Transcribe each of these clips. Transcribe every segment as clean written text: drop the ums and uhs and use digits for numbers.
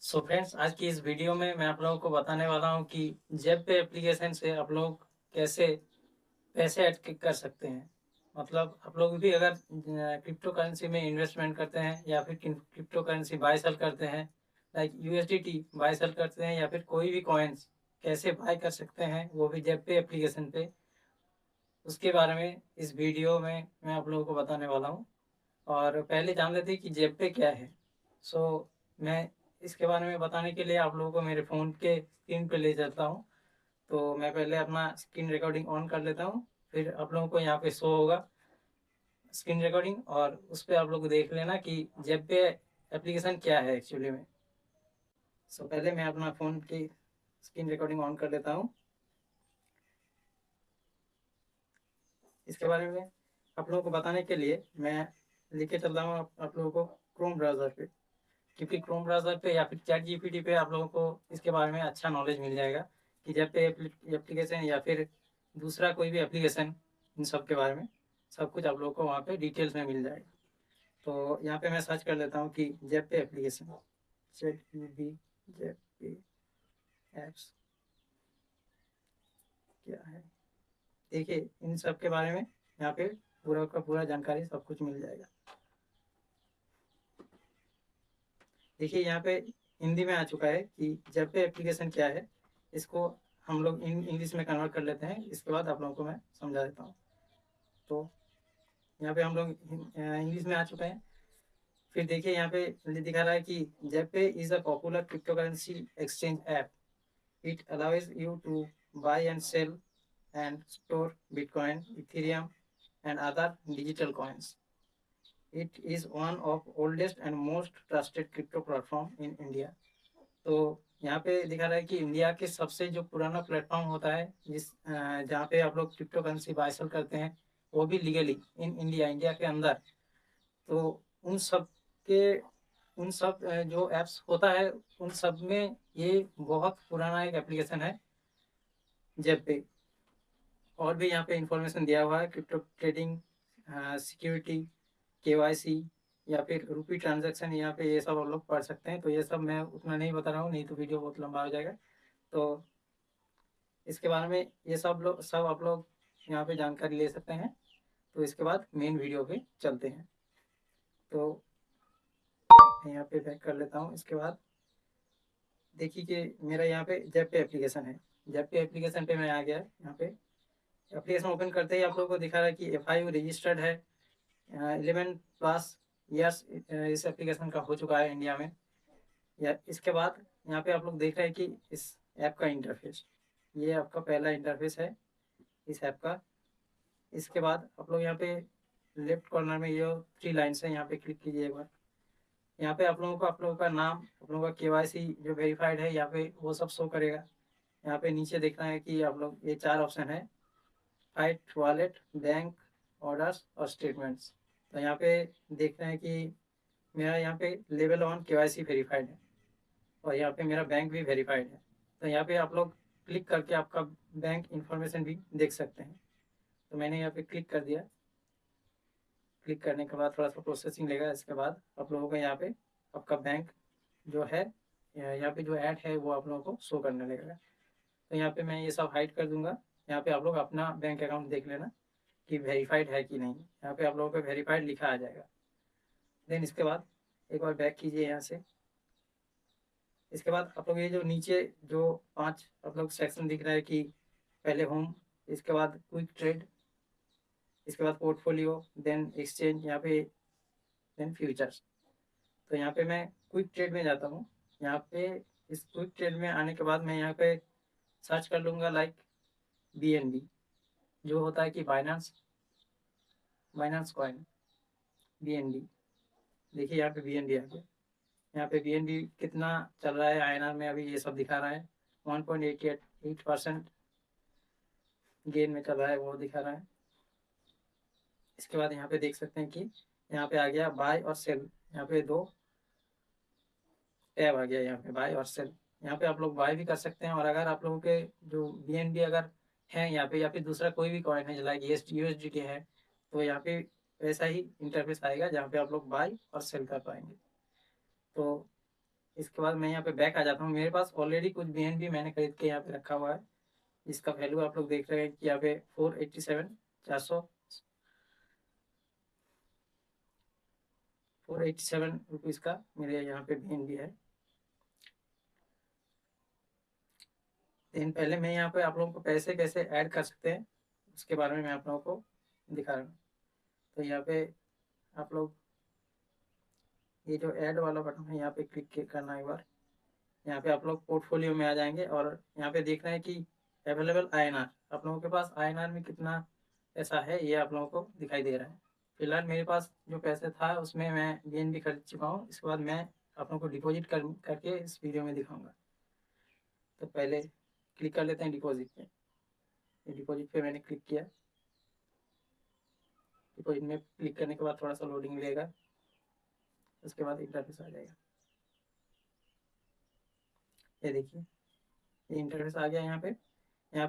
So friends, आज की इस वीडियो में मैं आप लोगों को बताने वाला हूं कि जेब पे एप्लीकेशन से आप लोग कैसे पैसे ऐड कर सकते हैं। मतलब आप लोग भी अगर क्रिप्टो करेंसी में इन्वेस्टमेंट करते हैं या फिर क्रिप्टो करेंसी बाय सेल करते हैं, लाइक यूएसडीटी बाय सेल करते हैं या फिर कोई भी कॉइन्स कैसे बाय कर सकते हैं, वो भी जेब पे एप्लीकेशन पे, उसके बारे में इस वीडियो में मैं आप लोगों को बताने वाला हूँ। और पहले जान लेते हैं कि जेब पे क्या है। सो मैं इसके बारे में बताने के लिए आप लोगों को मेरे फ़ोन के स्क्रीन पे ले जाता हूँ। तो मैं पहले अपना स्क्रीन रिकॉर्डिंग ऑन कर लेता हूँ, फिर आप लोगों को यहाँ पे शो होगा स्क्रीन रिकॉर्डिंग, और उस पर आप लोग देख लेना कि जेब पे एप्लीकेशन क्या है एक्चुअली में। सो पहले मैं अपना फ़ोन की स्क्रीन रिकॉर्डिंग ऑन कर लेता हूँ। इसके बारे में आप लोगों को बताने के लिए मैं लेके चल रहा हूँ आप लोगों को क्रोम ब्राउज़र पे, क्योंकि क्रोम ब्राउज़र पे या फिर चैट जीपीटी पे आप लोगों को इसके बारे में अच्छा नॉलेज मिल जाएगा कि जब पे एप्लीकेशन या फिर दूसरा कोई भी एप्लीकेशन, इन सब के बारे में सब कुछ आप लोगों को वहाँ पे डिटेल्स में मिल जाएगा। तो यहाँ पे मैं सर्च कर लेता हूँ कि जेप पे एप्लीकेशन, जेप बी जेप पे एप्स क्या है। देखिए, इन सब के बारे में यहाँ पे पूरा का पूरा जानकारी सब कुछ मिल जाएगा। देखिए, यहाँ पे हिंदी में आ चुका है कि जेप पे एप्लीकेशन क्या है। इसको हम लोग इंग्लिश में कन्वर्ट कर लेते हैं, इसके बाद आप लोगों को मैं समझा देता हूँ। तो यहाँ पे हम लोग इंग्लिश में आ चुके हैं। फिर देखिए, यहाँ पे दिखा रहा है कि ZebPay is a popular crypto currency exchange app. It allows you to buy and sell and store bitcoin, ethereum and other digital coins. It is one of oldest and most trusted crypto platform in India. तो यहाँ पे दिखा रहा है कि India के सबसे जो पुराना प्लेटफॉर्म होता है जहाँ पे आप लोग क्रिप्टो करेंसी बाय सेल करते हैं, वो भी लीगली इन इंडिया, इंडिया के अंदर। तो उन सब के उन सब जो एप्स होता है, उन सब में ये बहुत पुराना एक एप्लीकेशन है जेब पे। और भी यहाँ पे इंफॉर्मेशन दिया हुआ है, क्रिप्टो ट्रेडिंग, सिक्योरिटी, केवाईसी या फिर रुपी ट्रांजैक्शन, यहाँ पे ये सब आप लोग पढ़ सकते हैं। तो ये सब मैं उतना नहीं बता रहा हूँ, नहीं तो वीडियो बहुत लंबा हो जाएगा। तो इसके बारे में ये सब आप लोग यहाँ पे जानकारी ले सकते हैं। तो इसके बाद मेन वीडियो पे चलते हैं। तो मैं यहाँ पे बैक कर लेता हूँ। इसके बाद देखिए कि मेरा यहाँ पे जेप पे एप्लीकेशन है। जेप पे एप्लीकेशन पे मैं आ गया। यहाँ पे एप्लीकेशन ओपन करते ही आप लोगों को दिखा रहा है कि FIU रजिस्टर्ड है। 11+ ईयर्स इस एप्लीकेशन का हो चुका है इंडिया में। या इसके बाद यहाँ पे आप लोग देख रहे हैं कि इस ऐप का इंटरफेस, ये आपका पहला इंटरफेस है इस ऐप का। इसके बाद आप लोग यहाँ पे लेफ्ट कॉर्नर में ये 3 लाइन्स है, यहाँ पे क्लिक कीजिए एक बार। यहाँ पे आप लोगों का नाम, आप लोगों का केवाईसी जो वेरीफाइड है, यहाँ पे वो सब शो करेगा। यहाँ पे नीचे देखना है कि आप लोग ये 4 ऑप्शन है, फाइट वॉलेट, बैंक, ऑर्डर्स और स्टेटमेंट्स। तो यहाँ पे देखना है कि मेरा यहाँ पे लेवल 1 केवाईसी वेरीफाइड है और यहाँ पे मेरा बैंक भी वेरीफाइड है। तो यहाँ पे आप लोग क्लिक करके आपका बैंक इंफॉर्मेशन भी देख सकते हैं। तो मैंने यहाँ पे क्लिक कर दिया। क्लिक करने के बाद थोड़ा सा प्रोसेसिंग लेगा। इसके बाद आप लोगों को यहाँ पे आपका बैंक जो है, यहाँ पे जो ऐड है वो आप लोगों को शो करने लगेगा। तो यहाँ पे मैं ये सब हाइड कर दूंगा। यहाँ पे आप लोग अपना बैंक अकाउंट देख लेना कि वेरीफाइड है कि नहीं। यहाँ पे आप लोगों को वेरीफाइड लिखा आ जाएगा। देन इसके बाद एक बार बैक कीजिए यहाँ से। इसके बाद आप लोग ये जो नीचे जो 5 आप लोग सेक्शन दिख रहा है कि पहले होम, इसके बाद क्विक ट्रेड, इसके बाद पोर्टफोलियो, देन एक्सचेंज, यहाँ पे देन फ्यूचर्स। तो यहाँ पे मैं क्विक ट्रेड में जाता हूँ। यहाँ पे इस क्विक ट्रेड में आने के बाद मैं यहाँ पे सर्च कर लूँगा लाइक BNB, जो होता है कि बाइनेंस बाइनेंस कॉइन, BNB। देखिए यहाँ पे BNB आ गया। यहाँ पे BNB कितना चल रहा है INR में, अभी ये सब दिखा रहा है। 1.88% गेन में चल रहा है, वो दिखा रहा है। इसके बाद यहाँ पे देख सकते हैं कि यहाँ पे आ गया बाय और सेल। यहाँ पे 2 टैब आ गया, यहाँ पे बाय और सेल। यहाँ पे आप लोग बाय भी कर सकते हैं, और अगर आप लोगों के जो BNB अगर है यहाँ पे, या फिर दूसरा कोई भी कॉइन है लाइक USDT है, तो यहाँ पे वैसा ही इंटरफेस आएगा जहाँ पे आप लोग बाय और सेल कर पाएंगे। तो इसके बाद मैं यहाँ पे बैक आ जाता हूँ। मेरे पास ऑलरेडी कुछ BNB मैंने खरीद के यहाँ पे रखा हुआ है, जिसका वैल्यू आप लोग देख रहे हैं कि यहाँ पे 487 रुपीज़ का मेरे यहाँ पे BNB है। लेकिन पहले मैं यहाँ पे आप लोगों को पैसे कैसे ऐड कर सकते हैं उसके बारे में मैं आप लोगों को दिखा रहा हूँ। तो यहाँ पे आप लोग ये जो ऐड वाला बटन है यहाँ पे क्लिक करना है एक बार। यहाँ पे आप लोग पोर्टफोलियो में आ जाएंगे और यहाँ पे देख रहे हैं कि अवेलेबल INR, आप लोगों के पास INR में कितना पैसा है ये आप लोगों को दिखाई दे रहा है। फिलहाल मेरे पास जो पैसे था उसमें मैं BNB खरीद चुका हूँ। इसके बाद मैं आप लोगों को डिपॉजिट करके इस वीडियो में दिखाऊंगा। तो पहले क्लिक कर लेते हैं डिपॉजिट पे। डिपॉजिट पे मैंने क्लिक किया। डिपॉजिट में क्लिक करने के बाद थोड़ा सा लोडिंग लेगा, उसके बाद इंटरफेस आ जाएगा। ये देखिए ये इंटरफेस आ गया। यहाँ पे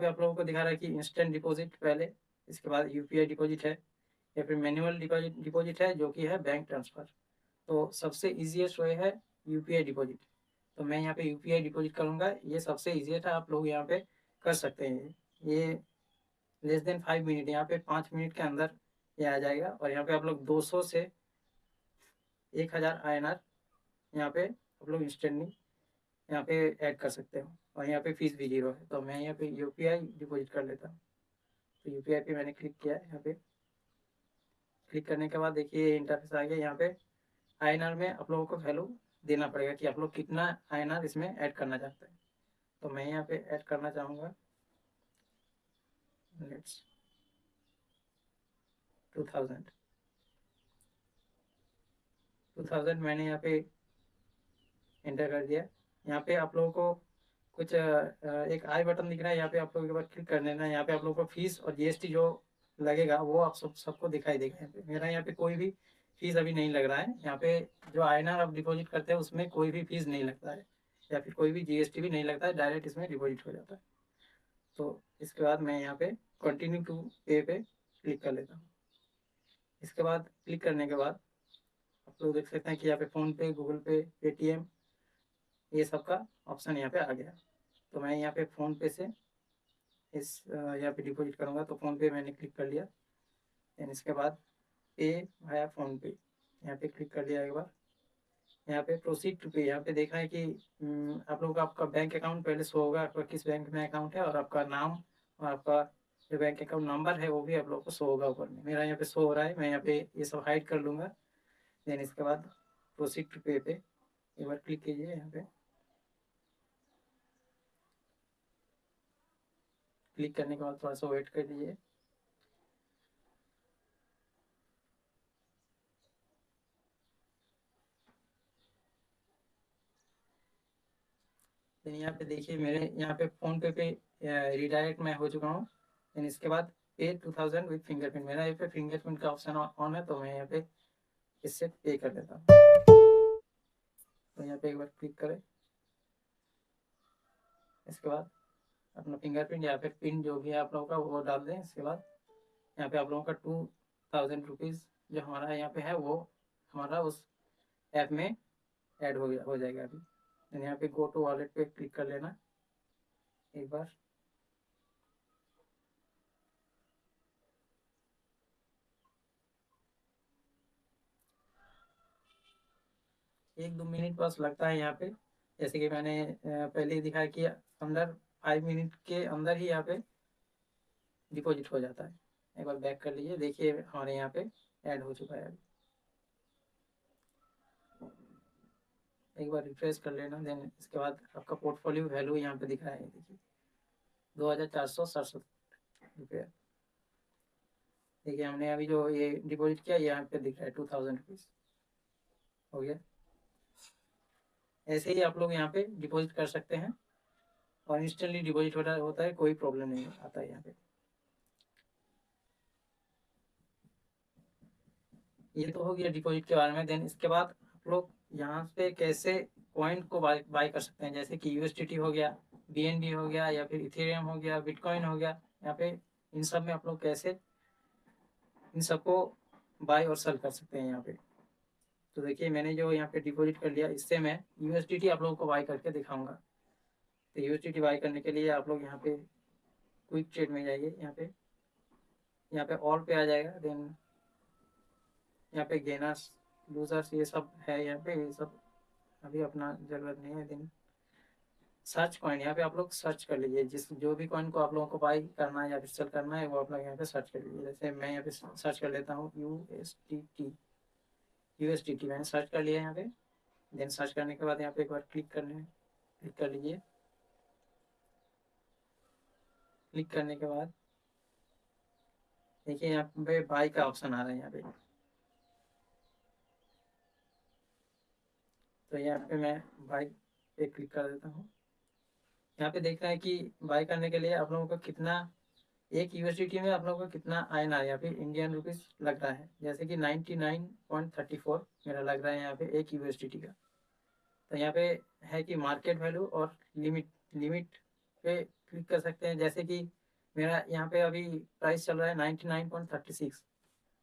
आप लोगों को दिखा रहा है कि इंस्टेंट डिपॉजिट पहले, इसके बाद UPI डिपॉजिट है, या फिर मैनुअल डिपॉजिट है, जो कि है बैंक ट्रांसफ़र। तो सबसे ईजीएस्ट वे है UPI डिपॉजिट। तो मैं यहाँ पे UPI डिपॉजिट करूँगा। ये सबसे ईजीएस्ट है, आप लोग यहाँ पे कर सकते हैं। ये लेस देन 5 मिनट, यहाँ पे 5 मिनट के अंदर ये आ जाएगा। और यहाँ पे आप लोग 200 से 1000 INR यहाँ पे आप लोग इंस्टेंटली यहाँ पे ऐड कर सकते हो। और यहाँ पे फीस भी 0 है। तो मैं यहाँ पे UPI डिपॉजिट कर लेता हूँ। तो UPI पे मैंने क्लिक किया है। यहाँ पे क्लिक करने के बाद देखिए इंटरफेस आ गया। यहाँ पे INR में आप लोगों को वैल्यू देना पड़ेगा कि आप लोग कितना INR इसमें ऐड करना चाहते हैं। तो मैं यहाँ पे ऐड करना चाहूँगा लेट्स 2000 मैंने यहाँ पे एंटर कर दिया। यहाँ पे आप लोगों को कुछ एक आई बटन दिख रहा है, यहाँ पे आप लोगों के बाद क्लिक कर देना। यहाँ पे आप लोगों को फीस और GST जो लगेगा वो आप सबको दिखाई देगा। यहाँ पे मेरा यहाँ पे कोई भी फीस अभी नहीं लग रहा है। यहाँ पे जो INR आप डिपॉजिट करते हैं उसमें कोई भी फीस नहीं लगता है, या फिर कोई भी GST भी नहीं लगता है, डायरेक्ट इसमें डिपॉजिट हो जाता है। तो इसके बाद मैं यहाँ पे कंटिन्यू टू पे पे क्लिक कर लेता हूँ। इसके बाद क्लिक करने के बाद आप लोग देख सकते हैं कि यहाँ पे फ़ोनपे, गूगल पे, पेटीएम, ये सब का ऑप्शन यहाँ पे आ गया। तो मैं यहाँ पे फ़ोनपे से यहाँ पे डिपॉजिट करूँगा। तो फ़ोनपे मैंने क्लिक कर लिया। देन इसके बाद पे भाया फ़ोनपे यहाँ पे क्लिक कर लिया एक बार। यहाँ पे प्रोसीड टू पे, यहाँ पे देखा है कि आप लोगों का आपका बैंक अकाउंट पहले शो होगा, आपका किस बैंक में अकाउंट है, और आपका नाम और आपका जो बैंक अकाउंट नंबर है वो भी आप लोगों को शो होगा ऊपर में। मेरा यहाँ पे शो हो रहा है, मैं यहाँ पे ये सब हाइड कर लूँगा। देन इसके बाद प्रोसीड टू पे पे एक बार क्लिक कीजिए। यहाँ पे क्लिक करने के बाद थोड़ा सा वेट कर लीजिए। देन यहाँ पे देखिए मेरे यहाँ पे फ़ोनपे पे रिडायरेक्ट मैं हो चुका हूँ। देन इसके बाद पे 2000 विथ फिंगरप्रिंट, मेरा यहाँ पे फिंगरप्रिंट का ऑप्शन ऑन है, तो मैं यहाँ पे इससे पे कर देता हूँ। तो यहाँ पे एक बार क्लिक करें। इसके बाद अपना फिंगरप्रिंट या फिर पिन जो भी है आप लोगों का वो डाल दें। इसके बाद यहाँ पे आप लोगों का 2000 रुपीज़ जो हमारा यहाँ पे है वो हमारा उस ऐप में ऐड हो जाएगा अभी। यहाँ पे गो टू वॉलेट पे क्लिक कर लेना एक बार। एक दो मिनट बस लगता है यहाँ पे, जैसे कि मैंने पहले ही दिखाया कि अंदर 5 मिनट के अंदर ही यहाँ पे डिपॉजिट हो जाता है। एक बार बैक कर लीजिए, देखिए हमारे यहाँ पे ऐड हो चुका है अभी। एक बार रिफ्रेश कर लेना। देन इसके बाद आपका पोर्टफोलियो वैल्यू यहाँ पे दिख रहा है, देखिए 2467 रुपये। देखिए हमने अभी जो ये डिपॉजिट किया यहाँ पे दिख रहा है 2000 रुपीज़ हो गया। ऐसे ही आप लोग यहाँ पे डिपॉजिट कर सकते हैं और इंस्टेंटली डिपॉजिट होता है, कोई प्रॉब्लम नहीं आता है यहाँ पे। ये तो हो गया डिपॉजिट के बारे में। देन इसके बाद आप लोग यहाँ पे कैसे कॉइन को बाय कर सकते हैं, जैसे कि USDT हो गया, BNB हो गया, या फिर इथेरियम हो गया, बिटकॉइन हो गया। यहाँ पे इन सब में आप लोग कैसे इन सबको बाय और सेल कर सकते हैं यहाँ पे। तो देखिए मैंने जो यहाँ पे डिपॉजिट कर लिया, इससे मैं यूएसडीटी आप लोगों को बाई करके दिखाऊंगा। तो यूएसडीटी बाई करने के लिए आप लोग यहाँ पे क्विक ट्रेड में जाइए, यहाँ पे ऑल पे आ जाएगा, देन यहाँ पे गेनर्स लूजर्स ये सब है, यहाँ पे ये सब अभी अपना जरूरत नहीं है। देन सर्च कॉइन, यहाँ पे आप लोग सर्च कर लीजिए, जिस जो भी कॉइन को आप लोगों को बाई करना है या फिर सेल करना है वो आप लोग यहाँ पे सर्च कर लीजिए। जैसे मैं यहाँ पे सर्च कर लेता हूँ यूएसडीटी मैंने सर्च कर लिया यहाँ पे। देन सर्च करने के बाद यहाँ पे एक बार क्लिक कर लीजिए। क्लिक करने के बाद देखिए यहाँ पे बाई का ऑप्शन आ रहा है यहाँ पे। तो यहाँ पे मैं बाई पे क्लिक कर देता हूँ। यहाँ पे देख रहे हैं कि बाई करने के लिए आप लोगों को कितना, एक यूएसडीटी में आप लोगों को कितना INR यहाँ पे इंडियन रुपीज लग रहा है। जैसे कि 99.34 मेरा लग रहा है यहाँ पे एक यूएसडीटी का। तो यहाँ पे है कि मार्केट वैल्यू और लिमिट पे क्लिक कर सकते हैं। जैसे कि मेरा यहाँ पे अभी प्राइस चल रहा है 99.36।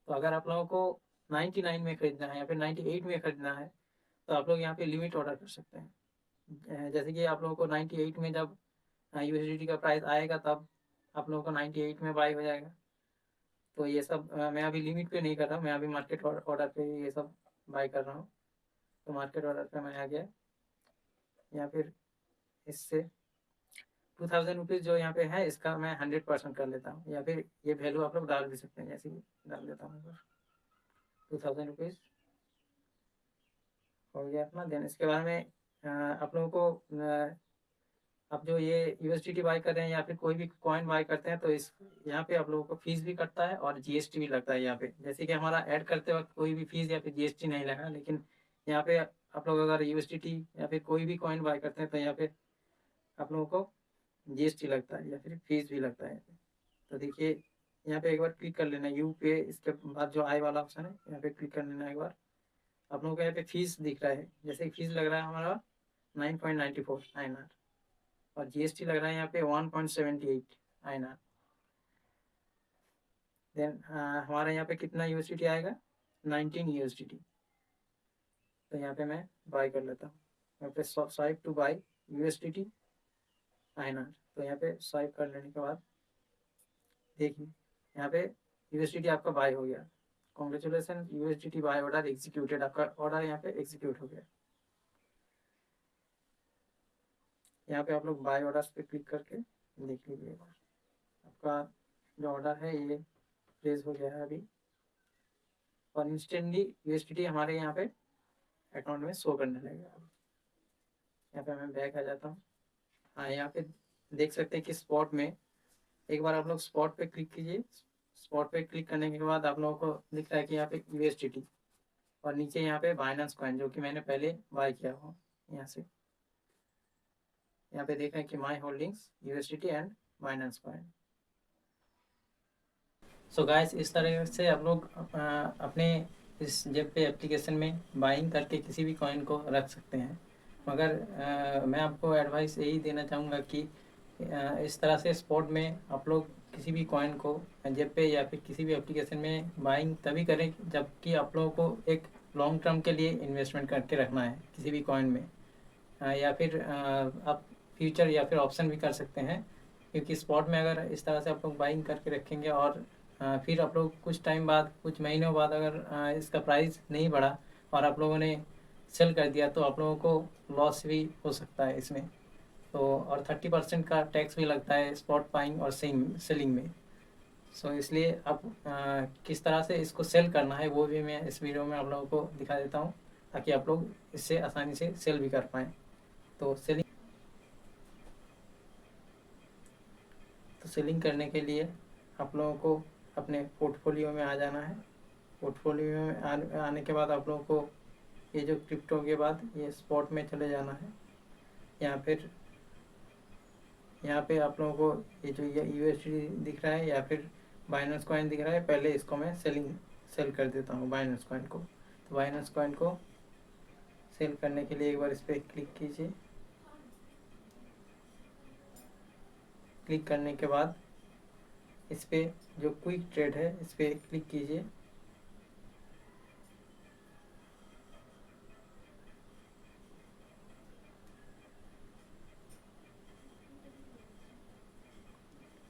तो अगर आप लोगों को 99 में खरीदना है या फिर 98 में खरीदना है तो आप लोग यहाँ पे लिमिट ऑर्डर कर सकते हैं। जैसे कि आप लोगों को 98 में जब यूएसडीटी का प्राइस आएगा तब आप लोगों को 98 में बाई हो जाएगा। तो ये सब मैं अभी लिमिट पे नहीं कर रहा, मैं अभी मार्केट ऑर्डर पे ये सब बाई कर रहा हूँ। तो मार्केट ऑर्डर पे मैं आ गया, या फिर इससे 2000 रुपीज़ जो यहाँ पे है इसका मैं 100% कर लेता हूँ, या फिर ये वैल्यू आप लोग डाल भी सकते हैं, जैसे कि डाल देता हूँ 2000 रुपीज़ हो गया अपना। देन इसके बाद में आप लोगों को आप जो ये यूएसडीटी बाई कर रहे हैं या फिर कोई भी कॉइन बाई करते हैं तो इस यहाँ पे आप लोगों को फीस भी कटता है और जीएसटी भी लगता है यहाँ पे। जैसे कि हमारा ऐड करते वक्त कोई भी फीस या फिर जीएसटी नहीं लगा, लेकिन यहाँ पे आप लोग अगर यूएसडीटी या फिर कोई भी कॉइन बाई करते हैं तो यहाँ पे आप लोगों को जीएसटी लगता है या फिर फीस भी लगता है। तो देखिए यहाँ पे एक बार क्लिक कर लेना यू पे, इसके बाद जो आई वाला ऑप्शन है यहाँ पे क्लिक कर लेना एक बार। आप लोगों को यहाँ पे फीस दिख रहा है, जैसे फीस लग रहा है हमारा 9.94 INR और जीएसटी लग रहा है यहाँ पे 1.78 INR। देन हमारा यहाँ पे कितना यूएसडीटी आएगा, 19 यूएसडीटी। तो यहाँ पे मैं बाई कर लेता हूँ, यहाँ पे swipe two by USDT INR। तो यहाँ पे स्वाइप कर लेने के बाद देखिए यहाँ पे यूएसडीटी आपका बाई हो गया। Congratulation, USDT buy order executed, आपका ऑर्डर यहाँ पे एग्जीक्यूट हो गया। यहाँ पे आप लोग बाई ऑर्डर्स पे क्लिक करके देख लीजिए, आपका जो ऑर्डर है ये प्लेस हो गया है अभी और इंस्टेंटली यूएसडीटी हमारे यहाँ पे अकाउंट में शो करने लगेगा। यहाँ पे मैं बैक आ जाता हूँ। हाँ यहाँ पे देख सकते हैं कि स्पॉट में, एक बार आप लोग स्पॉट पे क्लिक कीजिए। स्पॉट पे क्लिक करने के बाद आप लोगों को दिख रहा है कि यहाँ पे यूएसडीटी और नीचे यहाँ पे बाइनेंस कॉइन जो कि मैंने पहले बाई किया हुआ यहाँ से। यहाँ पे देख रहे हैं कि my holdings USDT and Binance coin. So guys इस तरह से आप लोग अपने इस जेप पे एप्लीकेशन में बाइंग करके किसी भी कॉइन को रख सकते हैं। मगर मैं आपको एडवाइस यही देना चाहूँगा कि इस तरह से स्पॉट में आप लोग किसी भी कॉइन को जेप पे या फिर किसी भी एप्लीकेशन में बाइंग तभी करें जबकि आप लोगों को एक लॉन्ग टर्म के लिए इन्वेस्टमेंट करके रखना है किसी भी कॉइन में। या फिर आप फ्यूचर या फिर ऑप्शन भी कर सकते हैं, क्योंकि स्पॉट में अगर इस तरह से आप लोग बाइंग करके रखेंगे और फिर आप लोग कुछ टाइम बाद, कुछ महीनों बाद अगर इसका प्राइस नहीं बढ़ा और आप लोगों ने सेल कर दिया तो आप लोगों को लॉस भी हो सकता है इसमें। तो और 30% का टैक्स भी लगता है स्पॉट बाइंग और सेलिंग में। सो इसलिए आप किस तरह से इसको सेल करना है वो भी मैं इस वीडियो में आप लोगों को दिखा देता हूँ, ताकि आप लोग इससे आसानी से सेल भी कर पाएँ। तो सेलिंग करने के लिए आप लोगों को अपने पोर्टफोलियो में आ जाना है। पोर्टफोलियो में आने के बाद आप लोगों को ये जो क्रिप्टो के बाद ये स्पॉट में चले जाना है। यहाँ पे आप लोगों को ये जो यूएसडी दिख रहा है या फिर बाइनेंस कॉइन दिख रहा है, पहले इसको मैं सेल कर देता हूँ बाइनेंस कॉइन को। तो बाइनेंस कॉइन को सेल करने के लिए एक बार इस पर क्लिक कीजिए। क्लिक करने के बाद इस पर जो क्विक ट्रेड है इस पर क्लिक कीजिए।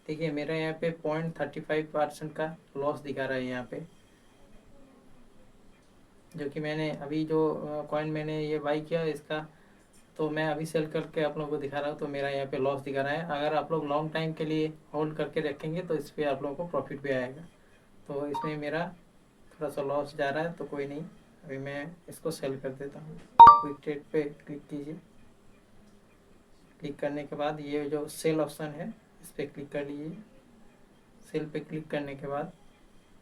देखिए मेरा यहाँ पे 0.35% का लॉस दिखा रहा है यहाँ पे, जो कि मैंने अभी जो कॉइन मैंने ये बाई किया इसका, तो मैं अभी सेल करके आप लोगों को दिखा रहा हूँ, तो मेरा यहाँ पे लॉस दिखा रहा है। अगर आप लोग लॉन्ग टाइम के लिए होल्ड करके रखेंगे तो इस पर आप लोगों को प्रॉफिट भी आएगा। तो इसमें मेरा थोड़ा सा लॉस जा रहा है, तो कोई नहीं, अभी मैं इसको सेल कर देता हूँ। क्विक ट्रेड पे क्लिक कीजिए। क्लिक करने के बाद ये जो सेल ऑप्शन है इस पर क्लिक कर लीजिए। सेल पे क्लिक करने के बाद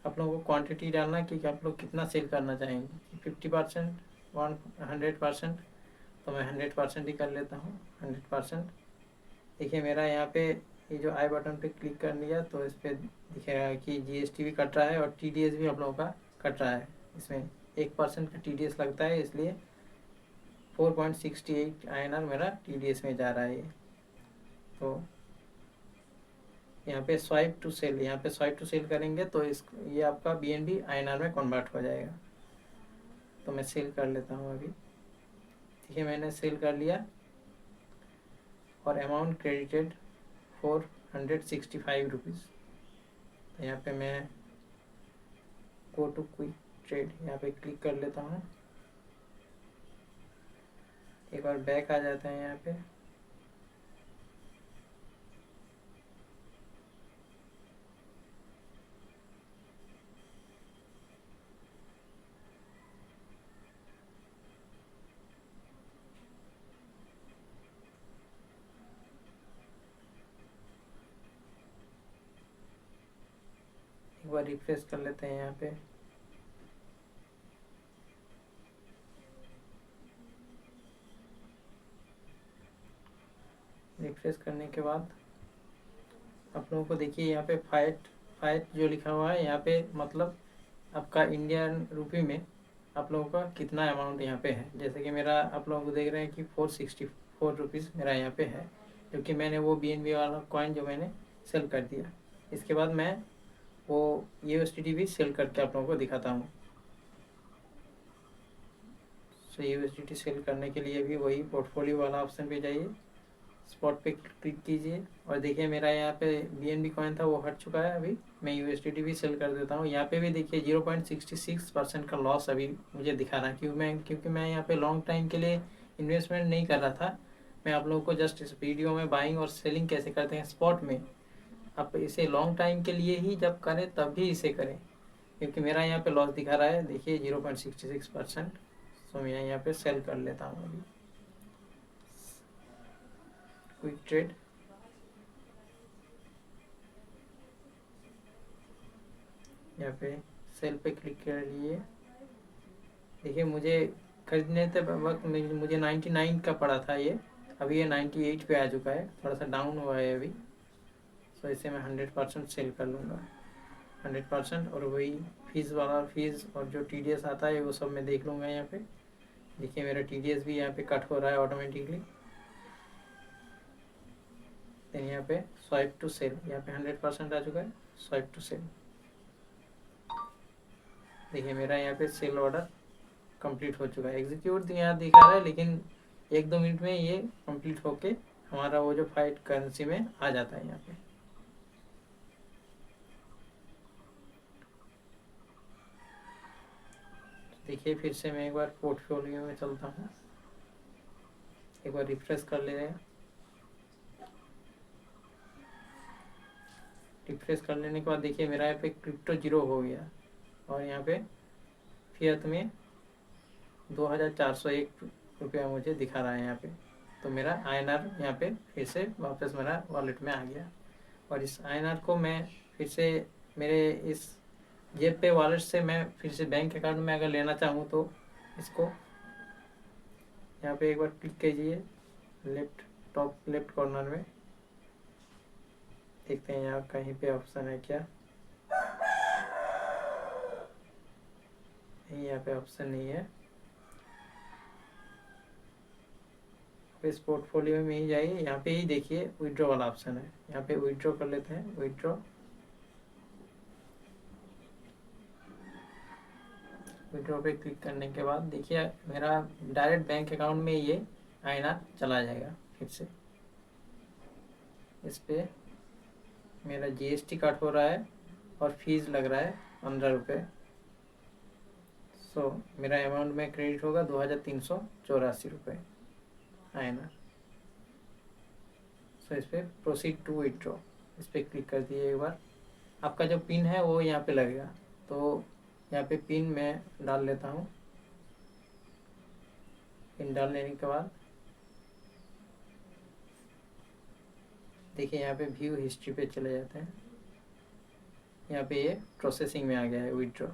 आप लोगों को क्वांटिटी डालना कि आप लोग कितना सेल करना चाहेंगे, 50%, 100%। तो मैं 100% ही कर लेता हूँ, 100%। देखिए मेरा यहाँ पे ये जो आई बटन पे क्लिक कर लिया तो इस पर दिखेगा कि जीएसटी भी कट रहा है और टीडीएस भी आप लोगों का कट रहा है। इसमें 1% का टीडीएस लगता है, इसलिए 4.68 INR मेरा टीडीएस में जा रहा है। तो यहाँ पे स्वाइप टू सेल, यहाँ पे स्वाइप टू सेल करेंगे तो ये आपका BNB INR में कन्वर्ट हो जाएगा। तो मैं सेल कर लेता हूँ अभी। ठीक है, मैंने सेल कर लिया और अमाउंट क्रेडिटेड 465 रुपीज़। तो यहाँ पे मैं गो टू क्विक ट्रेड यहाँ पे क्लिक कर लेता हूँ। एक बार बैक आ जाता है यहाँ पे। एक बार रिफ्रेश कर लेते हैं यहाँ पे। रिफ्रेश करने के बाद आप लोगों को देखिए यहाँ पे फाइट जो लिखा हुआ है यहाँ पे, मतलब आपका इंडियन रुपी में आप लोगों का कितना अमाउंट यहाँ पे है। जैसे कि मेरा आप लोगों को देख रहे हैं कि 464 रुपीज़ मेरा यहाँ पे है, क्योंकि मैंने वो BNB वाला कॉइन जो मैंने सेल कर दिया। इसके बाद मैं वो USDT भी सेल करके आप लोगों को दिखाता हूँ। तो USDT सेल करने के लिए भी वही पोर्टफोलियो वाला ऑप्शन पे जाइए, स्पॉट पे क्लिक कीजिए और देखिए मेरा यहाँ पे BNB कॉइन था वो हट चुका है। अभी मैं USDT भी सेल कर देता हूँ। यहाँ पे भी देखिए 0.66% का लॉस अभी मुझे दिखा रहा है, क्योंकि मैं यहाँ पे लॉन्ग टाइम के लिए इन्वेस्टमेंट नहीं कर रहा था। मैं आप लोगों को जस्ट इस वीडियो में बाइंग और सेलिंग कैसे करते हैं स्पॉट में, आप इसे लॉन्ग टाइम के लिए ही जब करें तब भी इसे करें, क्योंकि मेरा यहाँ पे लॉस दिखा रहा है देखिए 0.66%। तो मैं यहाँ पे सेल कर लेता हूँ अभी क्विक ट्रेड। यहाँ पे सेल पे क्लिक कर लिए। देखिए मुझे खरीदने के वक्त मुझे 99 का पड़ा था ये, अभी ये 98 पे आ चुका है, थोड़ा सा डाउन हुआ है अभी। तो इसे मैं 100% सेल कर लूँगा, 100%। और वही फीस और जो TDS आता है वो सब मैं देख लूँगा यहाँ पे। देखिए मेरा TDS भी यहाँ पे कट हो रहा है ऑटोमेटिकली। देन यहाँ पे स्वाइप टू सेल, यहाँ पे 100% आ चुका है, स्वाइप टू सेल। देखिए मेरा यहाँ पे सेल ऑर्डर कंप्लीट हो चुका है। एग्जीक्यूट यहाँ दिखा रहा है, लेकिन 1-2 मिनट में ये कंप्लीट होके हमारा वो जो फाइट करेंसी में आ जाता है यहाँ पे। देखिए फिर से मैं एक बार पोर्टफोलियो में चलता हूँ, एक बार रिफ्रेश कर ले रहे हैं। रिफ्रेश कर लेने के बाद देखिए मेरा यहाँ पे क्रिप्टो 0 हो गया और यहाँ पे फियत में 2401 रुपया मुझे दिखा रहा है यहाँ पे। तो मेरा INR यहाँ पे फिर से वापस मेरा वॉलेट में आ गया। और इस INR को मैं फिर से मेरे इस जेब पे वॉलेट से मैं फिर से बैंक अकाउंट में अगर लेना चाहूँ तो इसको यहाँ पे एक बार क्लिक कीजिए टॉप लेफ्ट कॉर्नर में। देखते हैं यहाँ कहीं पे ऑप्शन है क्या, नहीं यहाँ पे ऑप्शन नहीं है। इस पोर्टफोलियो में ही जाइए, यहाँ पे ही देखिए विड्रॉ वाला ऑप्शन है, यहाँ पे विड्रॉ कर लेते हैं। विड्रॉ पे क्लिक करने के बाद देखिए मेरा डायरेक्ट बैंक अकाउंट में ये INR चला जाएगा। फिर से इस पे मेरा जीएसटी कट हो रहा है और फीस लग रहा है 15 रुपये। सो मेरा अमाउंट में क्रेडिट होगा 2384 रुपये INR। सो इस पर प्रोसीड टू विड्रॉ, इस पर क्लिक कर दिए एक बार। आपका जो पिन है वो यहाँ पे लगेगा, तो यहाँ पे पिन मैं डाल लेता हूँ। पिन डाल लेने के बाद देखिए यहाँ पे व्यू हिस्ट्री पे चले जाते हैं। यहाँ पे ये प्रोसेसिंग में आ गया है विड्रॉ।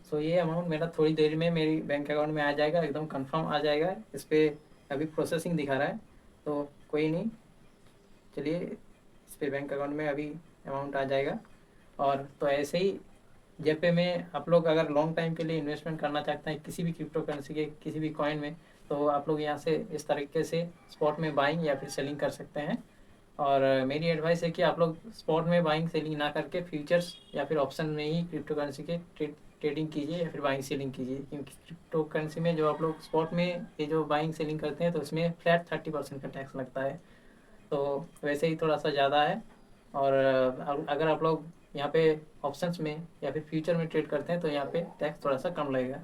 सो ये अमाउंट मेरा थोड़ी देर में मेरी बैंक अकाउंट में आ जाएगा, एकदम कंफर्म आ जाएगा। इस पर अभी प्रोसेसिंग दिखा रहा है, तो कोई नहीं, चलिए इस पर बैंक अकाउंट में अभी अमाउंट आ जाएगा। और तो ऐसे ही जब पे में आप लोग अगर लॉन्ग टाइम के लिए इन्वेस्टमेंट करना चाहते हैं किसी भी क्रिप्टो करेंसी के किसी भी कॉइन में, तो आप लोग यहाँ से इस तरीके से स्पॉट में बाइंग या फिर सेलिंग कर सकते हैं। और मेरी एडवाइस है कि आप लोग स्पॉट में बाइंग सेलिंग ना करके फ्यूचर्स या फिर ऑप्शन में ही क्रिप्टो करेंसी के ट्रेडिंग कीजिए या फिर बाइंग सेलिंग कीजिए। क्योंकि क्रिप्टो करेंसी में जो आप लोग स्पॉट में ये जो बाइंग सेलिंग करते हैं तो इसमें फ्लैट 30% का टैक्स लगता है, तो वैसे ही थोड़ा सा ज़्यादा है। और अगर आप लोग यहाँ पे ऑप्शंस में या फिर फ्यूचर में ट्रेड करते हैं तो यहाँ पे टैक्स थोड़ा सा कम लगेगा।